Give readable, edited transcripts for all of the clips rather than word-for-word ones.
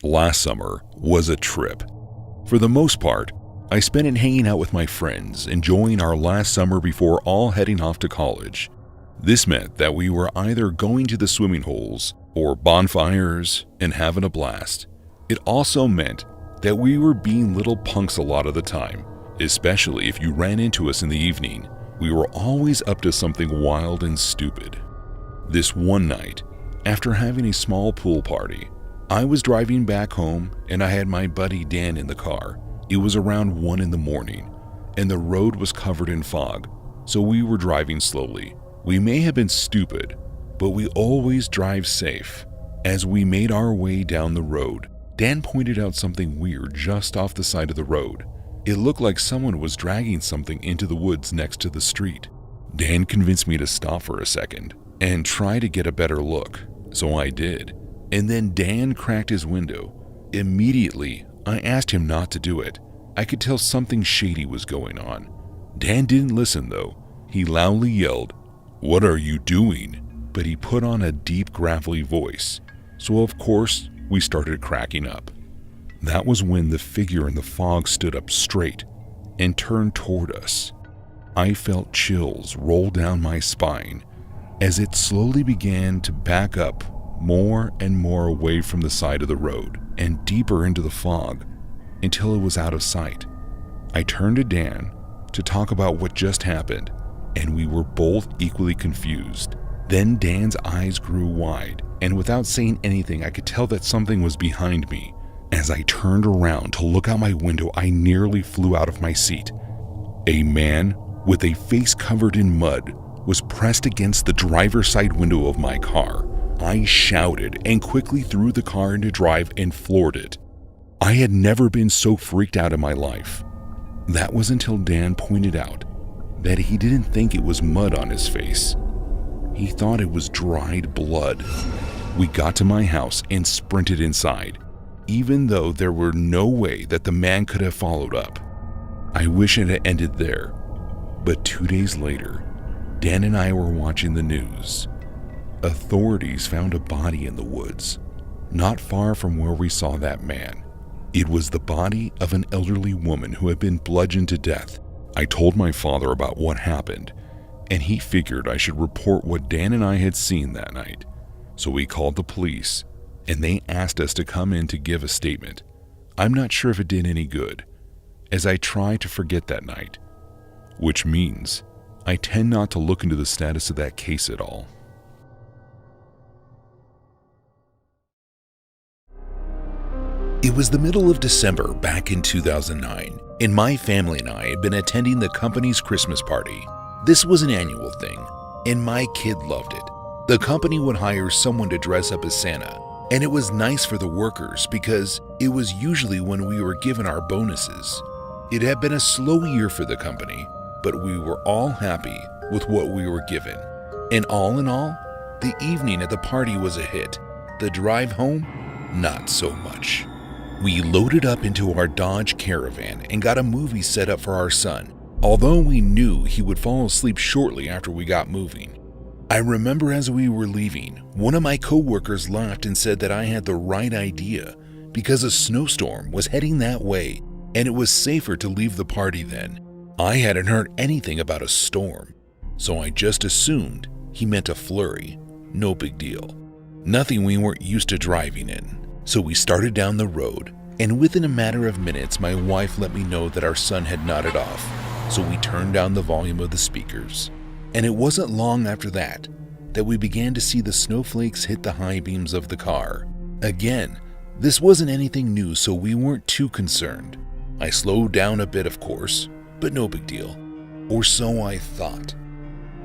Last summer was a trip. For the most part, I spent it hanging out with my friends, enjoying our last summer before all heading off to college. This meant that we were either going to the swimming holes or bonfires and having a blast. It also meant that we were being little punks a lot of the time, especially if you ran into us in the evening. We were always up to something wild and stupid. This one night, after having a small pool party, I was driving back home and I had my buddy Dan in the car. It was around 1 a.m. and the road was covered in fog, so we were driving slowly. We may have been stupid, but we always drive safe. As we made our way down the road, Dan pointed out something weird just off the side of the road. It looked like someone was dragging something into the woods next to the street. Dan convinced me to stop for a second and try to get a better look, so I did. And then Dan cracked his window. Immediately, I asked him not to do it. I could tell something shady was going on. Dan didn't listen though. He loudly yelled, "What are you doing?" But he put on a deep, gravelly voice. So of course, we started cracking up. That was when the figure in the fog stood up straight and turned toward us. I felt chills roll down my spine as it slowly began to back up more and more away from the side of the road and deeper into the fog until it was out of sight. I turned to Dan to talk about what just happened, and we were both equally confused. Then Dan's eyes grew wide, and without saying anything, I could tell that something was behind me. As I turned around to look out my window, I nearly flew out of my seat. A man with a face covered in mud was pressed against the driver's side window of my car. I shouted and quickly threw the car into drive and floored it. I had never been so freaked out in my life. That was until Dan pointed out that he didn't think it was mud on his face. He thought it was dried blood. We got to my house and sprinted inside, even though there were no way that the man could have followed up. I wish it had ended there, but 2 days later, Dan and I were watching the news. Authorities found a body in the woods, not far from where we saw that man. It was the body of an elderly woman who had been bludgeoned to death. I told my father about what happened, and he figured I should report what Dan and I had seen that night. So we called the police, and they asked us to come in to give a statement. I'm not sure if it did any good, as I tried to forget that night, which means I tend not to look into the status of that case at all. It was the middle of December back in 2009, and my family and I had been attending the company's Christmas party. This was an annual thing, and my kid loved it. The company would hire someone to dress up as Santa, and it was nice for the workers because it was usually when we were given our bonuses. It had been a slow year for the company, but we were all happy with what we were given. And all in all, the evening at the party was a hit. The drive home, not so much. We loaded up into our Dodge Caravan and got a movie set up for our son, although we knew he would fall asleep shortly after we got moving. I remember as we were leaving, one of my coworkers laughed and said that I had the right idea because a snowstorm was heading that way and it was safer to leave the party then. I hadn't heard anything about a storm, so I just assumed he meant a flurry. No big deal. Nothing we weren't used to driving in. So we started down the road, and within a matter of minutes, my wife let me know that our son had nodded off, so we turned down the volume of the speakers. And it wasn't long after that we began to see the snowflakes hit the high beams of the car. Again, this wasn't anything new, so we weren't too concerned. I slowed down a bit, of course, but no big deal. Or so I thought.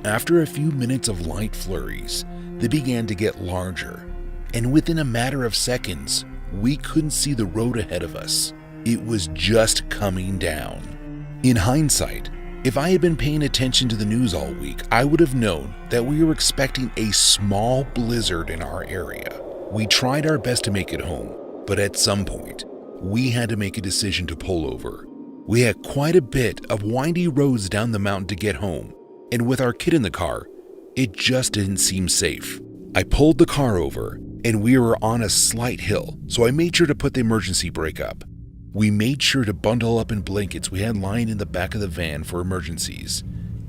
After a few minutes of light flurries, they began to get larger, and within a matter of seconds, we couldn't see the road ahead of us. It was just coming down. In hindsight, if I had been paying attention to the news all week, I would have known that we were expecting a small blizzard in our area. We tried our best to make it home, but at some point, we had to make a decision to pull over. We had quite a bit of windy roads down the mountain to get home, and with our kid in the car, it just didn't seem safe. I pulled the car over and we were on a slight hill, so I made sure to put the emergency brake up. We made sure to bundle up in blankets we had lying in the back of the van for emergencies,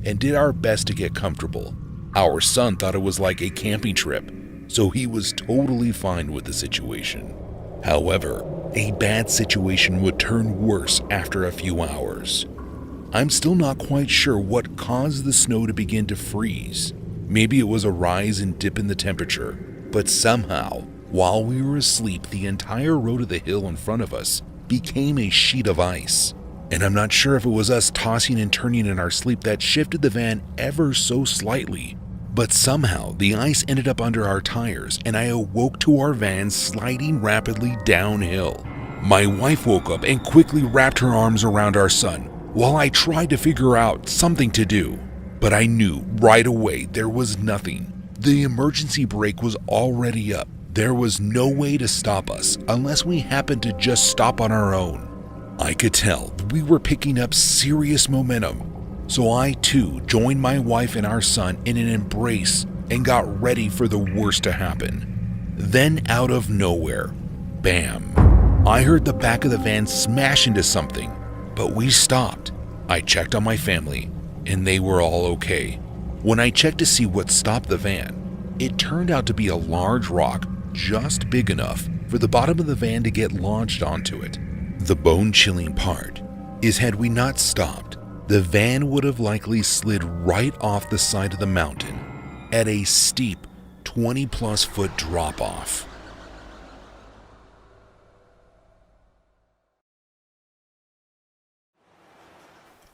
and did our best to get comfortable. Our son thought it was like a camping trip, so he was totally fine with the situation. However, a bad situation would turn worse after a few hours. I'm still not quite sure what caused the snow to begin to freeze. Maybe it was a rise and dip in the temperature, but somehow, while we were asleep, the entire road of the hill in front of us became a sheet of ice. And I'm not sure if it was us tossing and turning in our sleep that shifted the van ever so slightly, but somehow the ice ended up under our tires and I awoke to our van sliding rapidly downhill. My wife woke up and quickly wrapped her arms around our son while I tried to figure out something to do. But I knew right away there was nothing. The emergency brake was already up. There was no way to stop us unless we happened to just stop on our own. I could tell we were picking up serious momentum, so I too joined my wife and our son in an embrace and got ready for the worst to happen. Then out of nowhere, bam, I heard the back of the van smash into something, but we stopped. I checked on my family, and they were all okay. When I checked to see what stopped the van, it turned out to be a large rock just big enough for the bottom of the van to get launched onto it. The bone-chilling part is had we not stopped, the van would have likely slid right off the side of the mountain at a steep 20-plus foot drop-off.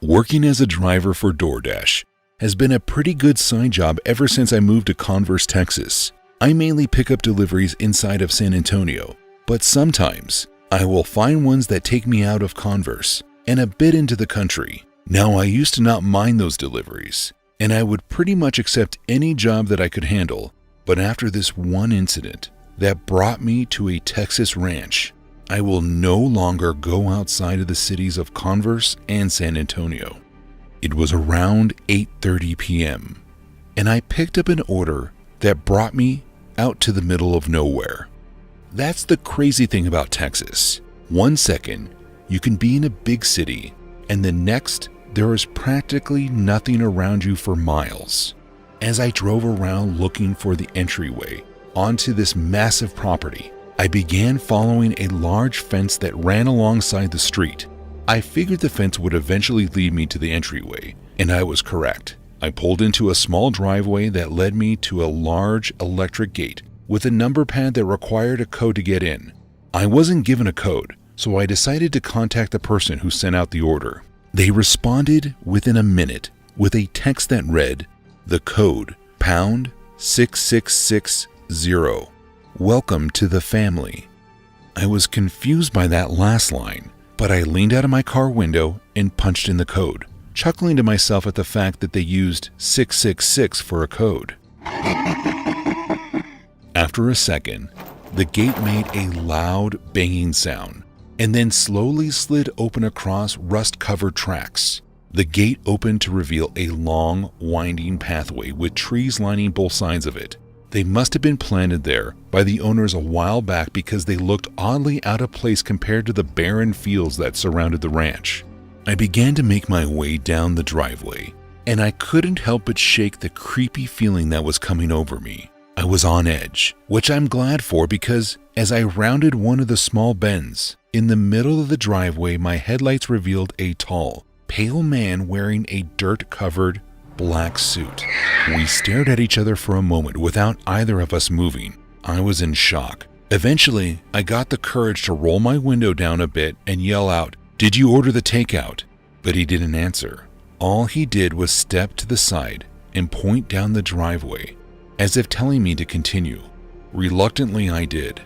Working as a driver for DoorDash has been a pretty good side job ever since I moved to Converse, Texas. I mainly pick up deliveries inside of San Antonio, but sometimes I will find ones that take me out of Converse and a bit into the country. Now, I used to not mind those deliveries, and I would pretty much accept any job that I could handle, but after this one incident that brought me to a Texas ranch, I will no longer go outside of the cities of Converse and San Antonio. It was around 8:30 p.m., and I picked up an order that brought me out to the middle of nowhere. That's the crazy thing about Texas. One second, you can be in a big city, and the next, there is practically nothing around you for miles. As I drove around looking for the entryway onto this massive property, I began following a large fence that ran alongside the street. I figured the fence would eventually lead me to the entryway, and I was correct. I pulled into a small driveway that led me to a large electric gate with a number pad that required a code to get in. I wasn't given a code, so I decided to contact the person who sent out the order. They responded within a minute with a text that read, the code, pound 6660. Welcome to the family. I was confused by that last line, but I leaned out of my car window and punched in the code, chuckling to myself at the fact that they used 666 for a code. After a second, the gate made a loud banging sound and then slowly slid open across rust-covered tracks. The gate opened to reveal a long, winding pathway with trees lining both sides of it. They must have been planted there by the owners a while back because they looked oddly out of place compared to the barren fields that surrounded the ranch. I began to make my way down the driveway, and I couldn't help but shake the creepy feeling that was coming over me. I was on edge, which I'm glad for because as I rounded one of the small bends, in the middle of the driveway my headlights revealed a tall, pale man wearing a dirt-covered black suit. We stared at each other for a moment without either of us moving. I was in shock. Eventually, I got the courage to roll my window down a bit and yell out, "Did you order the takeout?" But he didn't answer. All he did was step to the side and point down the driveway, as if telling me to continue. Reluctantly, I did.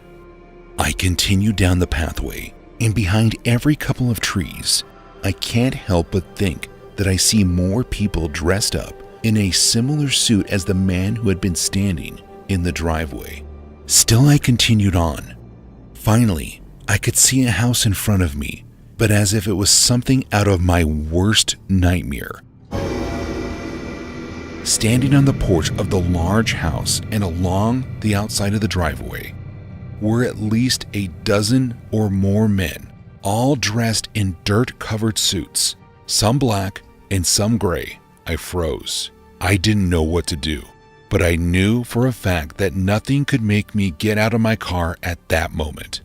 I continued down the pathway, and behind every couple of trees, I can't help but think that I see more people dressed up in a similar suit as the man who had been standing in the driveway. Still, I continued on. Finally, I could see a house in front of me, but as if it was something out of my worst nightmare. Standing on the porch of the large house and along the outside of the driveway were at least a dozen or more men, all dressed in dirt-covered suits, some black and some gray. I froze. I didn't know what to do, but I knew for a fact that nothing could make me get out of my car at that moment.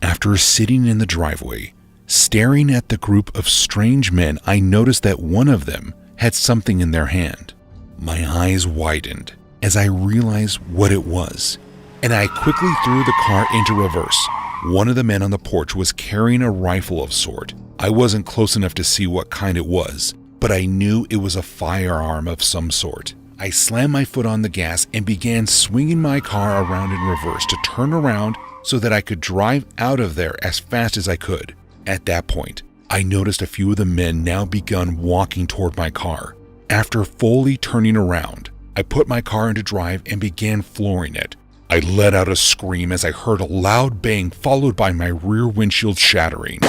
After sitting in the driveway, staring at the group of strange men, I noticed that one of them had something in their hand. My eyes widened as I realized what it was, and I quickly threw the car into reverse. One of the men on the porch was carrying a rifle of sort. I wasn't close enough to see what kind it was, but I knew it was a firearm of some sort. I slammed my foot on the gas and began swinging my car around in reverse to turn around so that I could drive out of there as fast as I could. At that point, I noticed a few of the men now begun walking toward my car. After fully turning around, I put my car into drive and began flooring it. I let out a scream as I heard a loud bang followed by my rear windshield shattering.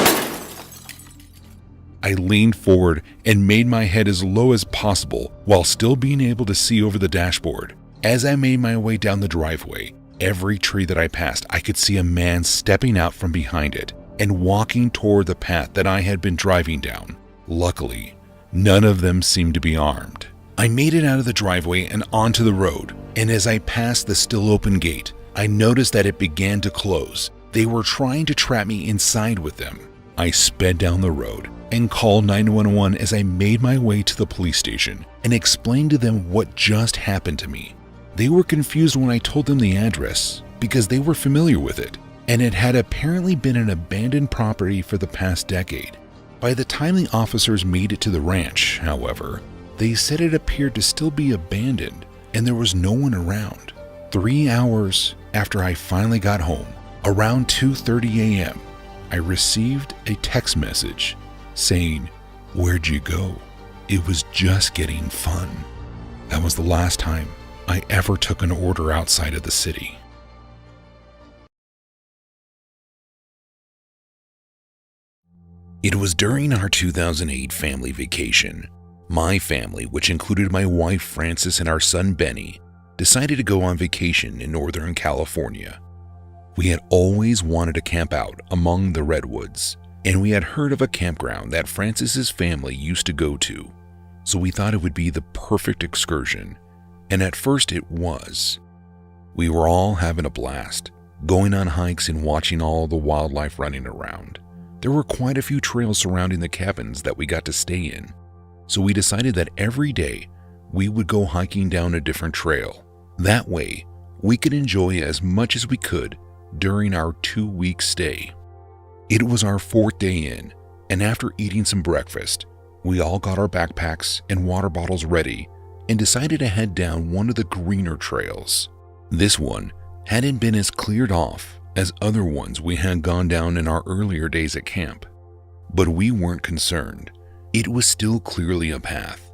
I leaned forward and made my head as low as possible while still being able to see over the dashboard. As I made my way down the driveway, every tree that I passed, I could see a man stepping out from behind it and walking toward the path that I had been driving down. Luckily, none of them seemed to be armed. I made it out of the driveway and onto the road, and as I passed the still open gate, I noticed that it began to close. They were trying to trap me inside with them. I sped down the road and called 911 as I made my way to the police station and explained to them what just happened to me. They were confused when I told them the address because they were familiar with it, and it had apparently been an abandoned property for the past decade. By the time the officers made it to the ranch, however, they said it appeared to still be abandoned and there was no one around. 3 hours after I finally got home, around 2:30 a.m., I received a text message saying, "Where'd you go? It was just getting fun." That was the last time I ever took an order outside of the city. It was during our 2008 family vacation. My family, which included my wife Frances and our son Benny, decided to go on vacation in Northern California. We had always wanted to camp out among the redwoods, and we had heard of a campground that Frances's family used to go to, so we thought it would be the perfect excursion, and at first it was. We were all having a blast, going on hikes and watching all the wildlife running around. There were quite a few trails surrounding the cabins that we got to stay in, so we decided that every day we would go hiking down a different trail. That way, we could enjoy as much as we could during our 2-week stay. It was our 4th day in, and after eating some breakfast, we all got our backpacks and water bottles ready and decided to head down one of the greener trails. This one hadn't been as cleared off as other ones we had gone down in our earlier days at camp, but we weren't concerned. It was still clearly a path,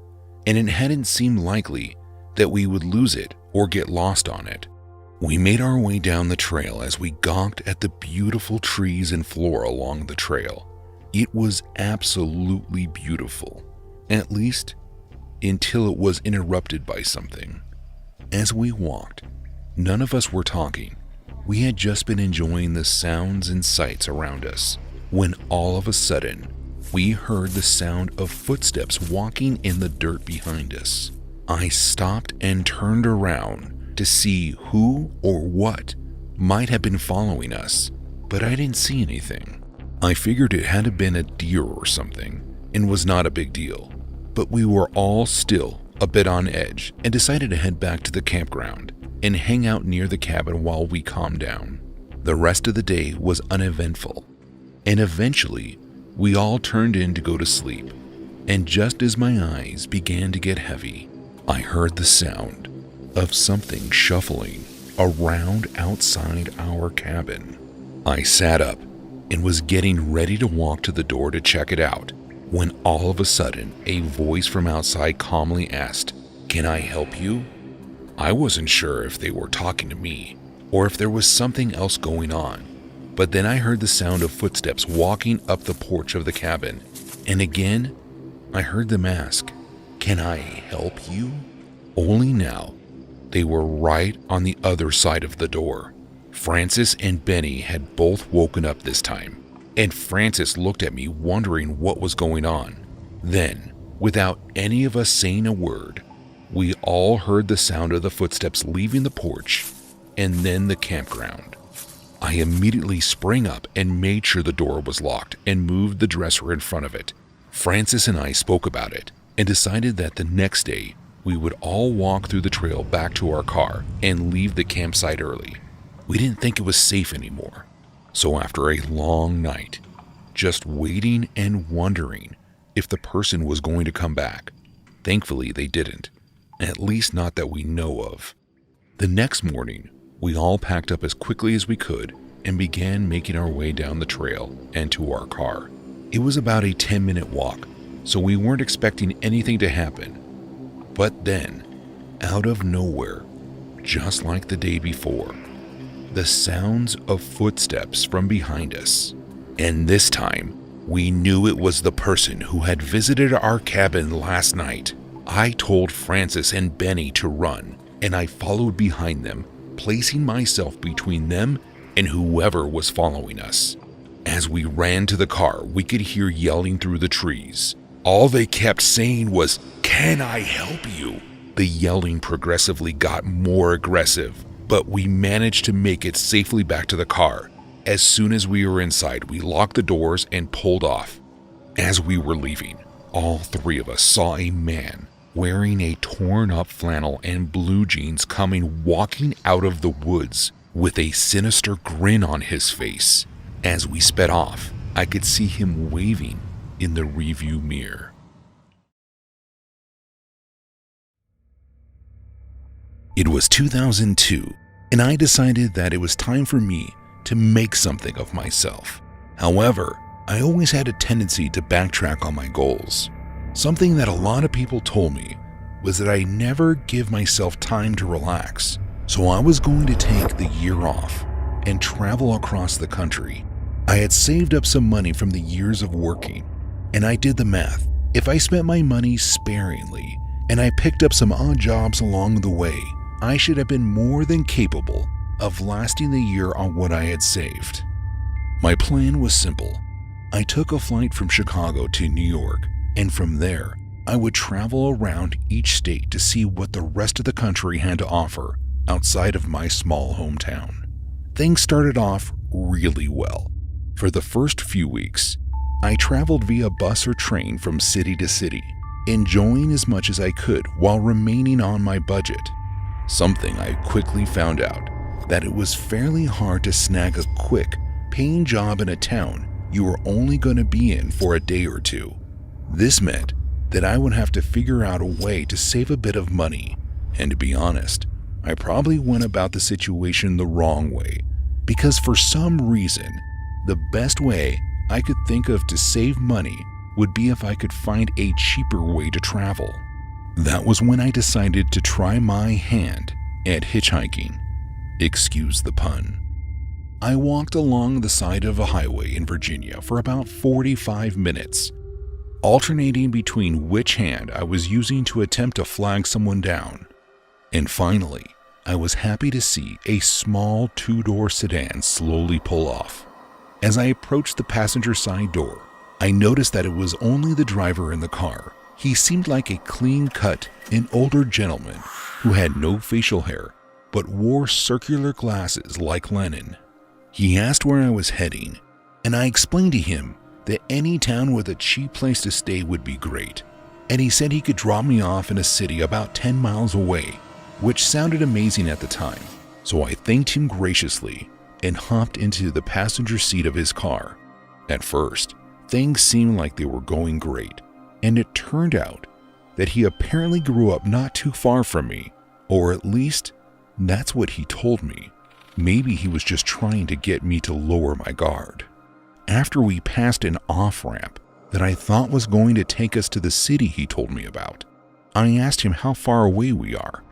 and it hadn't seemed likely that we would lose it or get lost on it. We made our way down the trail as we gawked at the beautiful trees and flora along the trail. It was absolutely beautiful, at least until it was interrupted by something. As we walked, none of us were talking. We had just been enjoying the sounds and sights around us when all of a sudden, we heard the sound of footsteps walking in the dirt behind us. I stopped and turned around to see who or what might have been following us, but I didn't see anything. I figured it had to been a deer or something and was not a big deal, but we were all still a bit on edge and decided to head back to the campground and hang out near the cabin while we calmed down. The rest of the day was uneventful, and eventually we all turned in to go to sleep, and just as my eyes began to get heavy, I heard the sound of something shuffling around outside our cabin. I sat up and was getting ready to walk to the door to check it out when all of a sudden a voice from outside calmly asked, "Can I help you?" I wasn't sure if they were talking to me or if there was something else going on, but then I heard the sound of footsteps walking up the porch of the cabin, and again I heard them ask, "Can I help you?" Only now they were right on the other side of the door, Francis and Benny had both woken up this time, and Francis looked at me wondering what was going on. Then, without any of us saying a word, we all heard the sound of the footsteps leaving the porch and then the campground. I immediately sprang up and made sure the door was locked and moved the dresser in front of it. Francis and I spoke about it and decided that the next day we would all walk through the trail back to our car and leave the campsite early. We didn't think it was safe anymore. So after a long night, just waiting and wondering if the person was going to come back, thankfully they didn't, at least not that we know of. The next morning, we all packed up as quickly as we could and began making our way down the trail and to our car. It was about a 10-minute walk, so we weren't expecting anything to happen. But then, out of nowhere, just like the day before, the sounds of footsteps from behind us. And this time, we knew it was the person who had visited our cabin last night. I told Francis and Benny to run, and I followed behind them, placing myself between them and whoever was following us. As we ran to the car, we could hear yelling through the trees. All they kept saying was, "Can I help you?" The yelling progressively got more aggressive, but we managed to make it safely back to the car. As soon as we were inside, we locked the doors and pulled off. As we were leaving, all three of us saw a man wearing a torn-up flannel and blue jeans walking out of the woods with a sinister grin on his face. As we sped off, I could see him waving in the rearview mirror. It was 2002, and I decided that it was time for me to make something of myself. However, I always had a tendency to backtrack on my goals. Something that a lot of people told me was that I never give myself time to relax. So I was going to take the year off and travel across the country. I had saved up some money from the years of working, and I did the math. If I spent my money sparingly and I picked up some odd jobs along the way, I should have been more than capable of lasting the year on what I had saved. My plan was simple. I took a flight from Chicago to New York, and from there, I would travel around each state to see what the rest of the country had to offer outside of my small hometown. Things started off really well. For the first few weeks, I traveled via bus or train from city to city, enjoying as much as I could while remaining on my budget. Something I quickly found out, that it was fairly hard to snag a quick, paying job in a town you were only going to be in for a day or two. This meant that I would have to figure out a way to save a bit of money, and to be honest, I probably went about the situation the wrong way, because for some reason, the best way I could think of to save money would be if I could find a cheaper way to travel. That was when I decided to try my hand at hitchhiking. Excuse the pun. I walked along the side of a highway in Virginia for about 45 minutes, alternating between which hand I was using to attempt to flag someone down. And finally, I was happy to see a small two-door sedan slowly pull off. As I approached the passenger side door, I noticed that it was only the driver in the car. He seemed like a clean-cut and older gentleman who had no facial hair, but wore circular glasses like Lenin. He asked where I was heading, and I explained to him that any town with a cheap place to stay would be great, and he said he could drop me off in a city about 10 miles away, which sounded amazing at the time. So I thanked him graciously and hopped into the passenger seat of his car. At first, things seemed like they were going great, and it turned out that he apparently grew up not too far from me, or at least that's what he told me. Maybe he was just trying to get me to lower my guard. After we passed an off-ramp that I thought was going to take us to the city he told me about, I asked him how far away we are,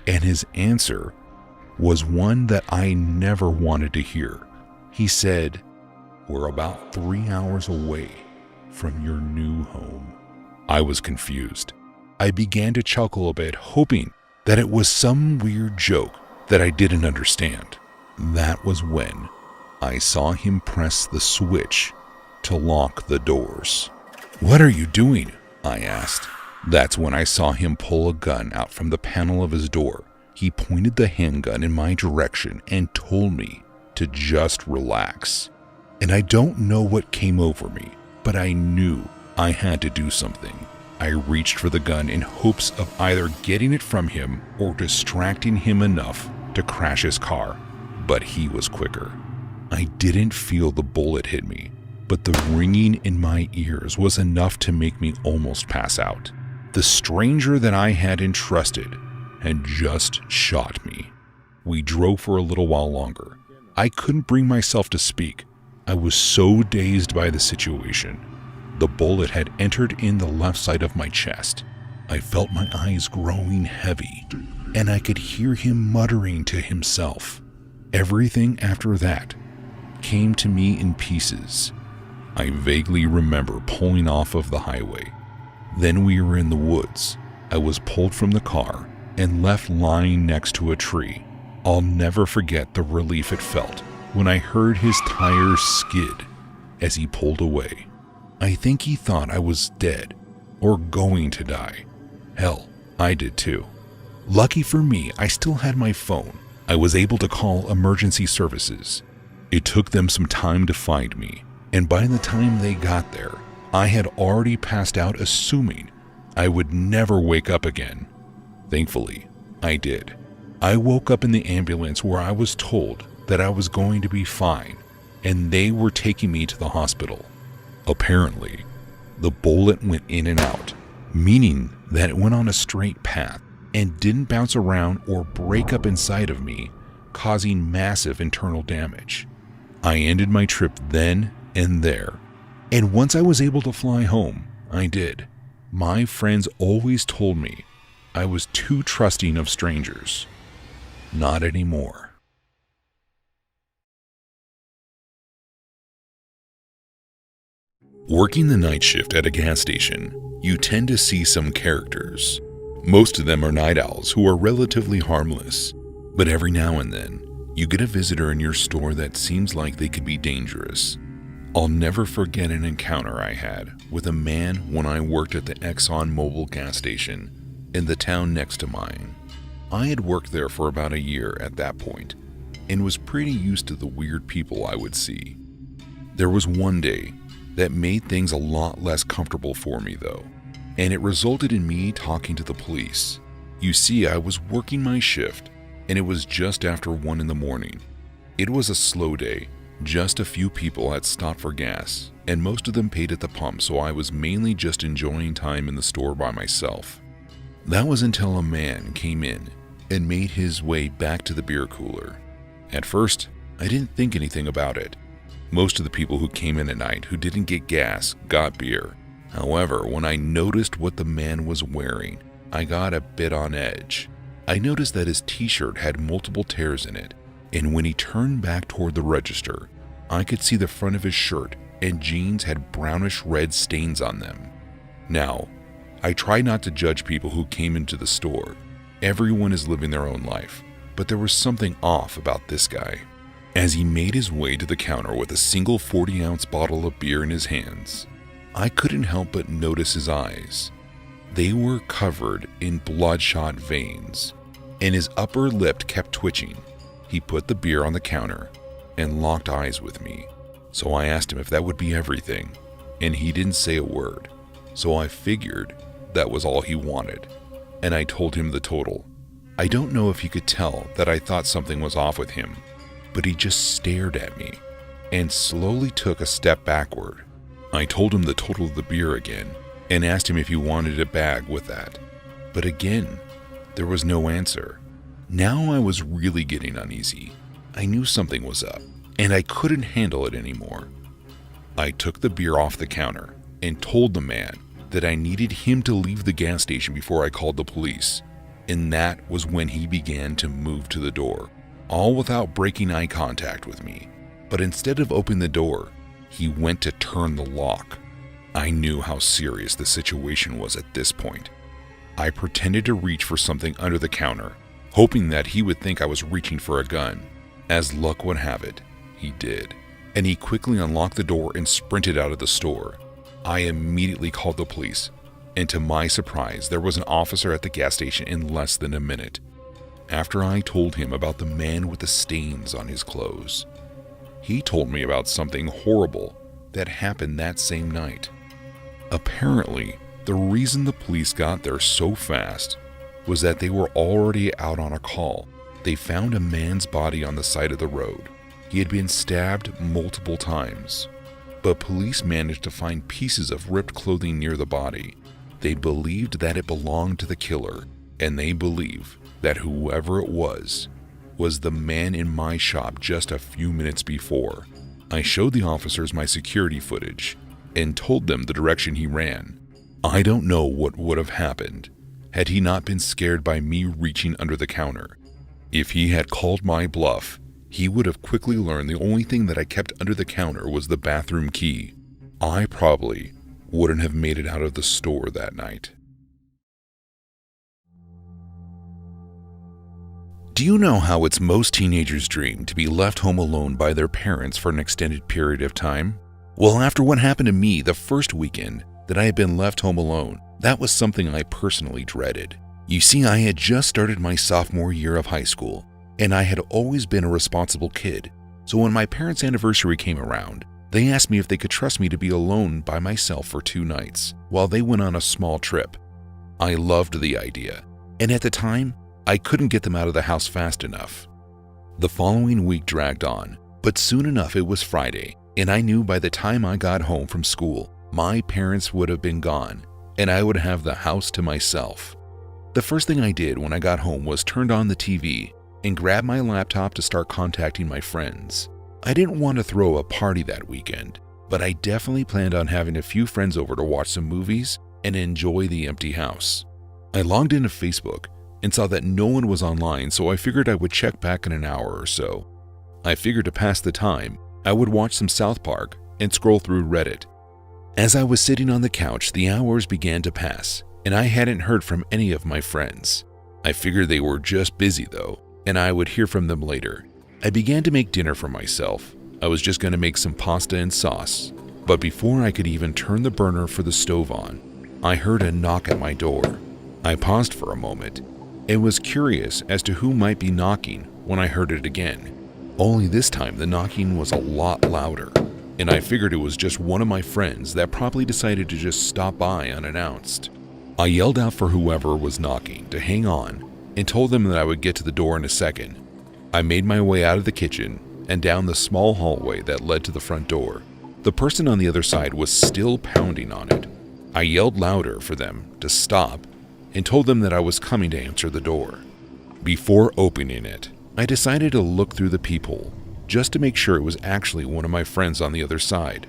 and his answer was one that I never wanted to hear. He said, "We're about 3 hours away from your new home." I was confused. I began to chuckle a bit, hoping that it was some weird joke that I didn't understand. That was when I saw him press the switch to lock the doors. "What are you doing?" I asked. That's when I saw him pull a gun out from the panel of his door. He pointed the handgun in my direction and told me to just relax. And I don't know what came over me, but I knew I had to do something. I reached for the gun in hopes of either getting it from him or distracting him enough to crash his car, but he was quicker. I didn't feel the bullet hit me, but the ringing in my ears was enough to make me almost pass out. The stranger that I had entrusted had just shot me. We drove for a little while longer. I couldn't bring myself to speak. I was so dazed by the situation. The bullet had entered in the left side of my chest. I felt my eyes growing heavy, and I could hear him muttering to himself. Everything after that came to me in pieces. I vaguely remember pulling off of the highway. Then we were in the woods. I was pulled from the car and left lying next to a tree. I'll never forget the relief it felt when I heard his tires skid as he pulled away. I think he thought I was dead or going to die. Hell, I did too. Lucky for me, I still had my phone. I was able to call emergency services. It took them some time to find me, and by the time they got there, I had already passed out, assuming I would never wake up again. Thankfully, I did. I woke up in the ambulance where I was told that I was going to be fine, and they were taking me to the hospital. Apparently, the bullet went in and out, meaning that it went on a straight path and didn't bounce around or break up inside of me, causing massive internal damage. I ended my trip then and there, and once I was able to fly home, I did. My friends always told me I was too trusting of strangers. Not anymore. Working the night shift at a gas station, you tend to see some characters. Most of them are night owls who are relatively harmless, but every now and then, you get a visitor in your store that seems like they could be dangerous. I'll never forget an encounter I had with a man when I worked at the Exxon Mobil gas station in the town next to mine. I had worked there for about a year at that point and was pretty used to the weird people I would see. There was one day that made things a lot less comfortable for me though, and it resulted in me talking to the police. You see, I was working my shift and it was just after 1 a.m. It was a slow day. Just a few people had stopped for gas, and most of them paid at the pump, so I was mainly just enjoying time in the store by myself. That was until a man came in and made his way back to the beer cooler. At first, I didn't think anything about it. Most of the people who came in at night who didn't get gas got beer. However, when I noticed what the man was wearing, I got a bit on edge. I noticed that his t-shirt had multiple tears in it, and when he turned back toward the register, I could see the front of his shirt and jeans had brownish red stains on them. Now, I try not to judge people who came into the store. Everyone is living their own life, but there was something off about this guy. As he made his way to the counter with a single 40-ounce bottle of beer in his hands, I couldn't help but notice his eyes. They were covered in bloodshot veins, and his upper lip kept twitching. He put the beer on the counter and locked eyes with me. So I asked him if that would be everything, and he didn't say a word. So I figured that was all he wanted, and I told him the total. I don't know if he could tell that I thought something was off with him, but he just stared at me and slowly took a step backward. I told him the total of the beer again and asked him if he wanted a bag with that. But again, there was no answer. Now I was really getting uneasy. I knew something was up, and I couldn't handle it anymore. I took the beer off the counter and told the man that I needed him to leave the gas station before I called the police, and that was when he began to move to the door, all without breaking eye contact with me. But instead of opening the door, he went to turn the lock. I knew how serious the situation was at this point. I pretended to reach for something under the counter, hoping that he would think I was reaching for a gun. As luck would have it, he did, and he quickly unlocked the door and sprinted out of the store. I immediately called the police, and to my surprise, there was an officer at the gas station in less than a minute. After I told him about the man with the stains on his clothes, he told me about something horrible that happened that same night. Apparently, the reason the police got there so fast was that they were already out on a call. They found a man's body on the side of the road. He had been stabbed multiple times, but police managed to find pieces of ripped clothing near the body. They believed that it belonged to the killer, and they believe that whoever it was the man in my shop just a few minutes before. I showed the officers my security footage and told them the direction he ran. I don't know what would have happened had he not been scared by me reaching under the counter. If he had called my bluff, he would have quickly learned the only thing that I kept under the counter was the bathroom key. I probably wouldn't have made it out of the store that night. Do you know how it's most teenagers' dream to be left home alone by their parents for an extended period of time? Well, after what happened to me the first weekend that I had been left home alone, that was something I personally dreaded. You see, I had just started my sophomore year of high school, and I had always been a responsible kid. So when my parents' anniversary came around, they asked me if they could trust me to be alone by myself for 2 nights while they went on a small trip. I loved the idea, and at the time, I couldn't get them out of the house fast enough. The following week dragged on, but soon enough it was Friday, and I knew by the time I got home from school, my parents would have been gone, and I would have the house to myself. The first thing I did when I got home was turned on the TV and grabbed my laptop to start contacting my friends. I didn't want to throw a party that weekend, but I definitely planned on having a few friends over to watch some movies and enjoy the empty house. I logged into Facebook and saw that no one was online, so I figured I would check back in an hour or so. I figured to pass the time, I would watch some South Park and scroll through Reddit. As I was sitting on the couch, the hours began to pass, and I hadn't heard from any of my friends. I figured they were just busy though, and I would hear from them later. I began to make dinner for myself. I was just going to make some pasta and sauce, but before I could even turn the burner for the stove on, I heard a knock at my door. I paused for a moment and was curious as to who might be knocking when I heard it again. Only this time the knocking was a lot louder, and I figured it was just one of my friends that probably decided to just stop by unannounced. I yelled out for whoever was knocking to hang on and told them that I would get to the door in a second. I made my way out of the kitchen and down the small hallway that led to the front door. The person on the other side was still pounding on it. I yelled louder for them to stop and told them that I was coming to answer the door. Before opening it, I decided to look through the peephole just to make sure it was actually one of my friends on the other side.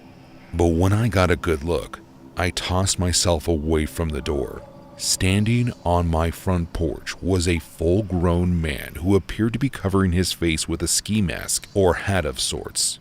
But when I got a good look, I tossed myself away from the door. Standing on my front porch was a full-grown man who appeared to be covering his face with a ski mask or hat of sorts.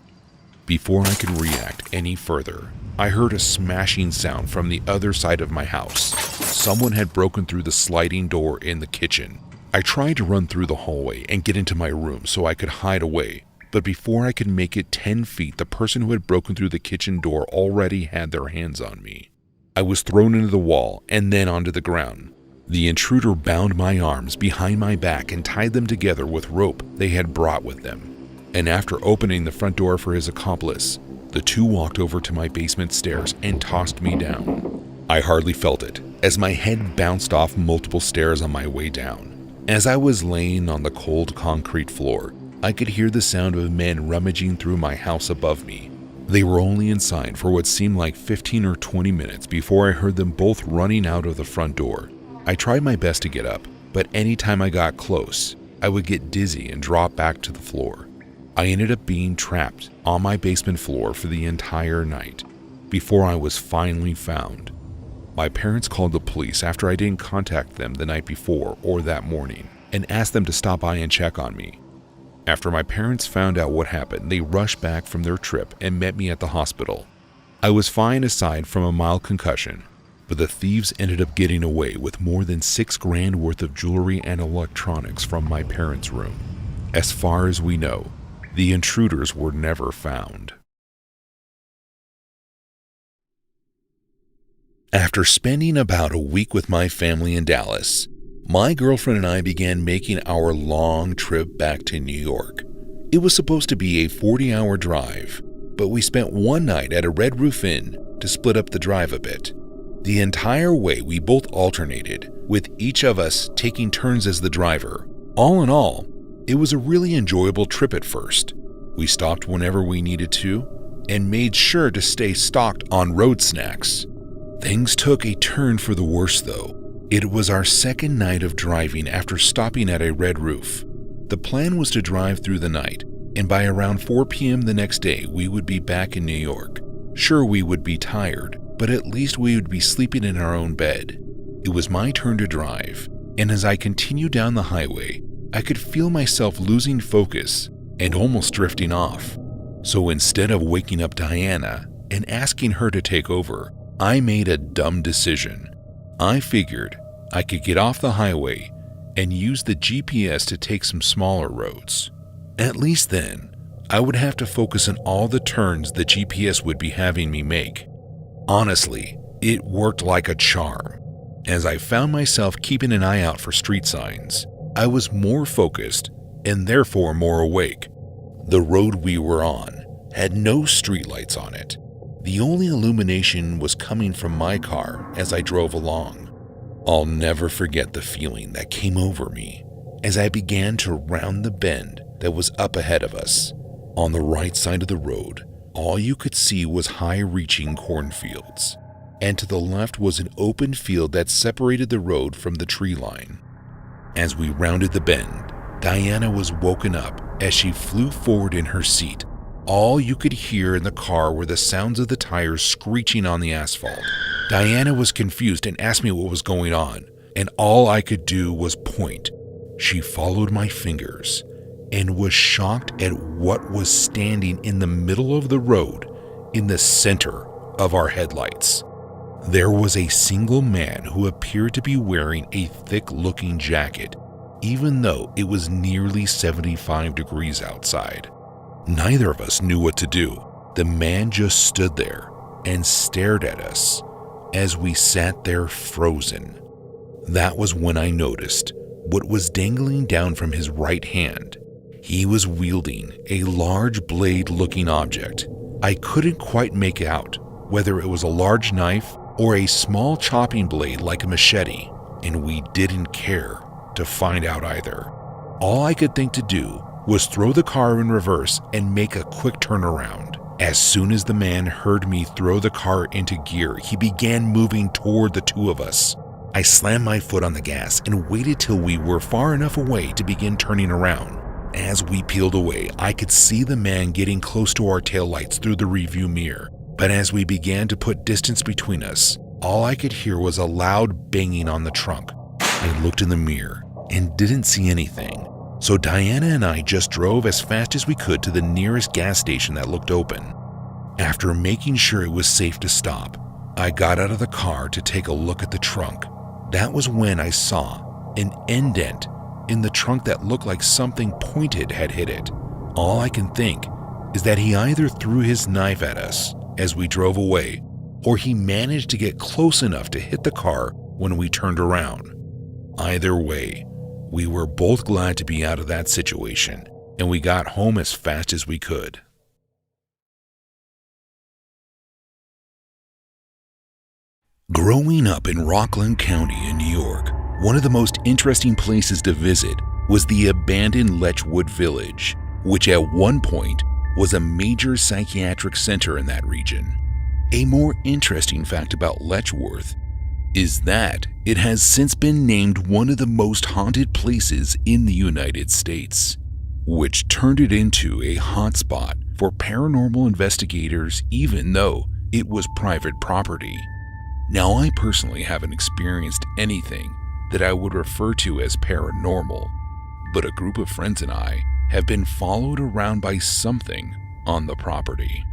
Before I could react any further, I heard a smashing sound from the other side of my house. Someone had broken through the sliding door in the kitchen. I tried to run through the hallway and get into my room so I could hide away, but before I could make it 10 feet, the person who had broken through the kitchen door already had their hands on me. I was thrown into the wall and then onto the ground. The intruder bound my arms behind my back and tied them together with rope they had brought with them. And after opening the front door for his accomplice, the two walked over to my basement stairs and tossed me down. I hardly felt it, as my head bounced off multiple stairs on my way down. As I was laying on the cold concrete floor, I could hear the sound of men rummaging through my house above me. They were only inside for what seemed like 15 or 20 minutes before I heard them both running out of the front door. I tried my best to get up, but anytime I got close, I would get dizzy and drop back to the floor. I ended up being trapped on my basement floor for the entire night before I was finally found. My parents called the police after I didn't contact them the night before or that morning and asked them to stop by and check on me. After my parents found out what happened, they rushed back from their trip and met me at the hospital. I was fine aside from a mild concussion, but the thieves ended up getting away with more than $6,000 worth of jewelry and electronics from my parents' room. As far as we know, The intruders were never found. After spending about a week with my family in Dallas, my girlfriend and I began making our long trip back to New York. It was supposed to be a 40-hour drive, but we spent one night at a Red Roof Inn to split up the drive a bit. The entire way we both alternated, with each of us taking turns as the driver. All in all, it was a really enjoyable trip at first. We stopped whenever we needed to and made sure to stay stocked on road snacks. Things took a turn for the worse though. It was our second night of driving after stopping at a Red Roof. The plan was to drive through the night, and by around 4 p.m. the next day we would be back in New York. Sure, we would be tired, but at least we would be sleeping in our own bed. It was my turn to drive, and as I continued down the highway, I could feel myself losing focus and almost drifting off. So instead of waking up Diana and asking her to take over, I made a dumb decision. I figured I could get off the highway and use the GPS to take some smaller roads. At least then, I would have to focus on all the turns the GPS would be having me make. Honestly, it worked like a charm. As I found myself keeping an eye out for street signs, I was more focused and therefore more awake. The road we were on had no streetlights on it. The only illumination was coming from my car as I drove along. I'll never forget the feeling that came over me as I began to round the bend that was up ahead of us. On the right side of the road, all you could see was high-reaching cornfields, and to the left was an open field that separated the road from the tree line. As we rounded the bend, Diana was woken up as she flew forward in her seat. All you could hear in the car were the sounds of the tires screeching on the asphalt. Diana was confused and asked me what was going on, and all I could do was point. She followed my fingers and was shocked at what was standing in the middle of the road in the center of our headlights. There was a single man who appeared to be wearing a thick-looking jacket, even though it was nearly 75 degrees outside. Neither of us knew what to do. The man just stood there and stared at us as we sat there frozen. That was when I noticed what was dangling down from his right hand. He was wielding a large blade-looking object. I couldn't quite make out whether it was a large knife or a small chopping blade like a machete, and we didn't care to find out either. All I could think to do was throw the car in reverse and make a quick turnaround. As soon as the man heard me throw the car into gear, he began moving toward the two of us. I slammed my foot on the gas and waited till we were far enough away to begin turning around. As we peeled away, I could see the man getting close to our taillights through the rearview mirror. But as we began to put distance between us, all I could hear was a loud banging on the trunk. I looked in the mirror and didn't see anything. So Diana and I just drove as fast as we could to the nearest gas station that looked open. After making sure it was safe to stop, I got out of the car to take a look at the trunk. That was when I saw an indent in the trunk that looked like something pointed had hit it. All I can think is that he either threw his knife at us as we drove away, or he managed to get close enough to hit the car when we turned around. Either way, we were both glad to be out of that situation, and we got home as fast as we could. Growing up in Rockland County in New York, one of the most interesting places to visit was the abandoned Letchwood Village, which at one point was a major psychiatric center in that region. A more interesting fact about Letchworth is that it has since been named one of the most haunted places in the United States, which turned it into a hotspot for paranormal investigators even though it was private property. Now, I personally haven't experienced anything that I would refer to as paranormal, but a group of friends and I have been followed around by something on the property.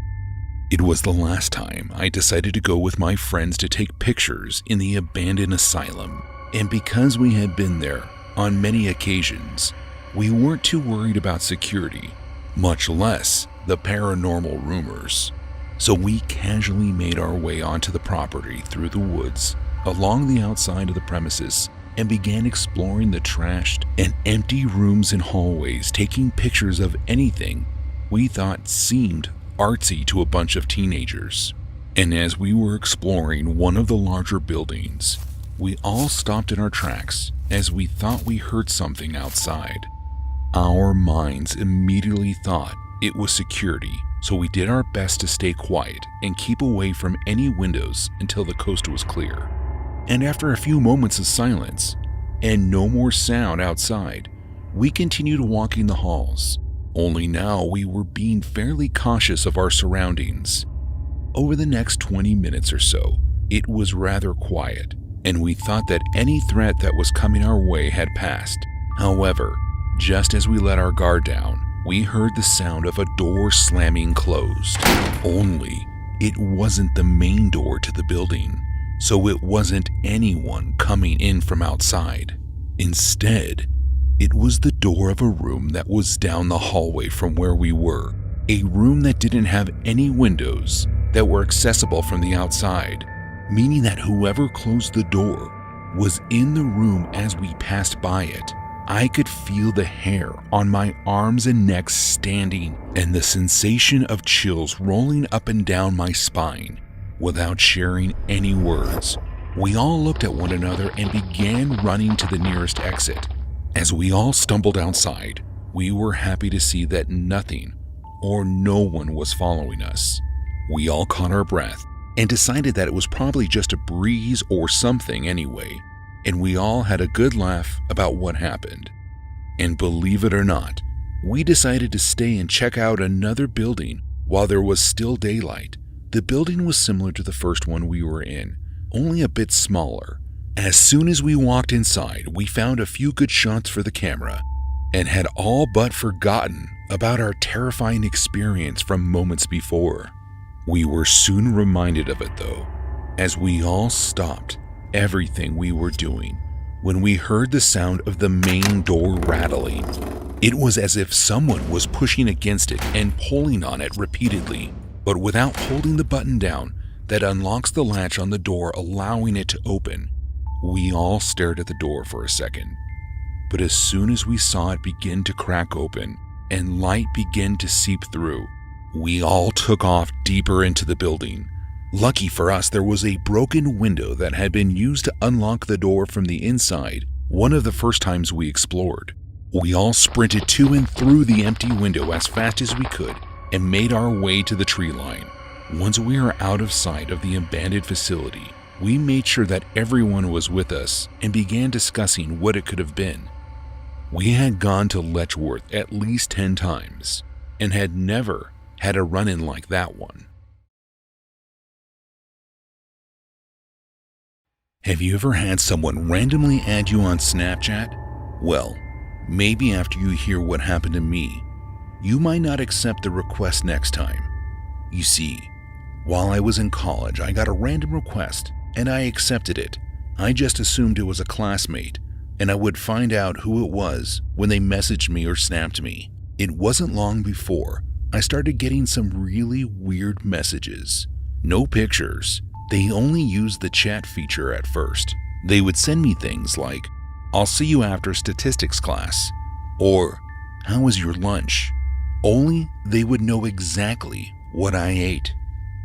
It was the last time I decided to go with my friends to take pictures in the abandoned asylum, and because we had been there on many occasions, we weren't too worried about security much less the paranormal rumors. So we casually made our way onto the property through the woods, along the outside of the premises, and began exploring the trashed and empty rooms and hallways, taking pictures of anything we thought seemed artsy to a bunch of teenagers. And as we were exploring one of the larger buildings, we all stopped in our tracks as we thought we heard something outside. Our minds immediately thought it was security, so we did our best to stay quiet and keep away from any windows until the coast was clear. And after a few moments of silence and no more sound outside, we continued walking the halls, only now we were being fairly cautious of our surroundings. Over the next 20 minutes or so, it was rather quiet, and we thought that any threat that was coming our way had passed. However, just as we let our guard down, we heard the sound of a door slamming closed. Only it wasn't the main door to the building, so it wasn't anyone coming in from outside. Instead, it was the door of a room that was down the hallway from where we were, a room that didn't have any windows that were accessible from the outside, meaning that whoever closed the door was in the room as we passed by it. I could feel the hair on my arms and neck standing and the sensation of chills rolling up and down my spine. Without sharing any words, we all looked at one another and began running to the nearest exit. As we all stumbled outside, we were happy to see that nothing or no one was following us. We all caught our breath and decided that it was probably just a breeze or something anyway, and we all had a good laugh about what happened. And believe it or not, we decided to stay and check out another building while there was still daylight. The building was similar to the first one we were in, only a bit smaller. As soon as we walked inside, we found a few good shots for the camera and had all but forgotten about our terrifying experience from moments before. We were soon reminded of it though, as we all stopped everything we were doing when we heard the sound of the main door rattling. It was as if someone was pushing against it and pulling on it repeatedly, but without holding the button down that unlocks the latch on the door, allowing it to open. We all stared at the door for a second, but as soon as we saw it begin to crack open and light begin to seep through, we all took off deeper into the building. Lucky for us, there was a broken window that had been used to unlock the door from the inside one of the first times we explored. We all sprinted to and through the empty window as fast as we could and made our way to the tree line. Once we were out of sight of the abandoned facility, we made sure that everyone was with us and began discussing what it could have been. We had gone to Letchworth at least 10 times and had never had a run-in like that one. Have you ever had someone randomly add you on Snapchat? Well, maybe after you hear what happened to me, you might not accept the request next time. You see, while I was in college, I got a random request and I accepted it. I just assumed it was a classmate, and I would find out who it was when they messaged me or snapped me. It wasn't long before I started getting some really weird messages. No pictures. They only used the chat feature at first. They would send me things like, "I'll see you after statistics class," or "How was your lunch?" Only they would know exactly what I ate.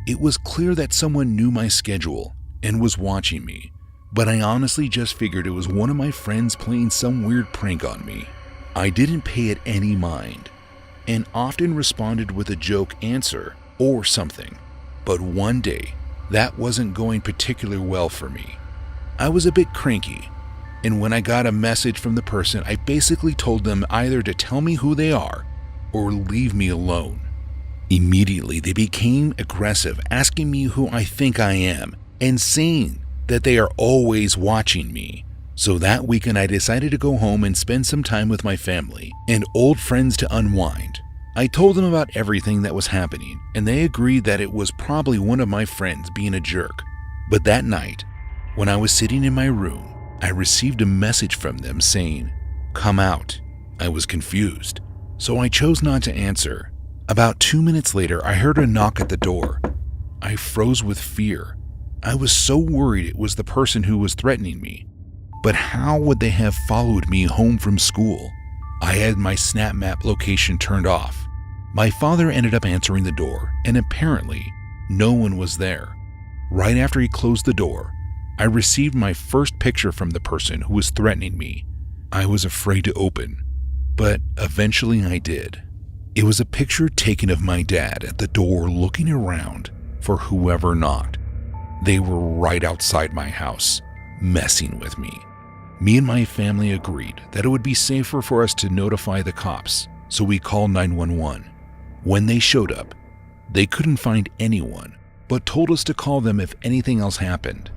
It was clear that someone knew my schedule and was watching me, but I honestly just figured it was one of my friends playing some weird prank on me. I didn't pay it any mind and often responded with a joke answer or something. But one day, that wasn't going particularly well for me. I was a bit cranky, and when I got a message from the person, I basically told them either to tell me who they are or leave me alone. Immediately, they became aggressive, asking me who I think I am and saying that they are always watching me. So that weekend, I decided to go home and spend some time with my family and old friends to unwind. I told them about everything that was happening, and they agreed that it was probably one of my friends being a jerk. But that night, when I was sitting in my room, I received a message from them saying, "Come out." I was confused. so I chose not to answer. About 2 minutes later, I heard a knock at the door. I froze with fear. I was so worried it was the person who was threatening me. But how would they have followed me home from school? I had my Snap Map location turned off. My father ended up answering the door, and apparently, no one was there. Right after he closed the door, I received my first picture from the person who was threatening me. I was afraid to open, but eventually I did. It was a picture taken of my dad at the door looking around for whoever knocked. They were right outside my house, messing with me. Me and my family agreed that it would be safer for us to notify the cops, so we called 911. When they showed up, they couldn't find anyone, but told us to call them if anything else happened.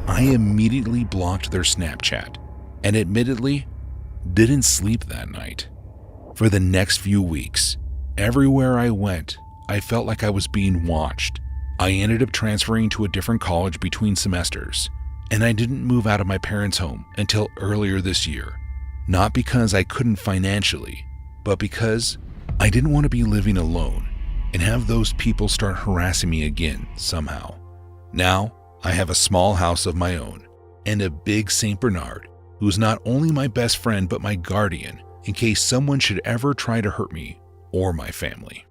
I immediately blocked their Snapchat and admittedly didn't sleep that night. For the next few weeks, everywhere I went, I felt like I was being watched. I ended up transferring to a different college between semesters, and I didn't move out of my parents' home until earlier this year. Not because I couldn't financially, but because I didn't want to be living alone and have those people start harassing me again somehow. Now, I have a small house of my own and a big St. Bernard who is not only my best friend but my guardian in case someone should ever try to hurt me or my family.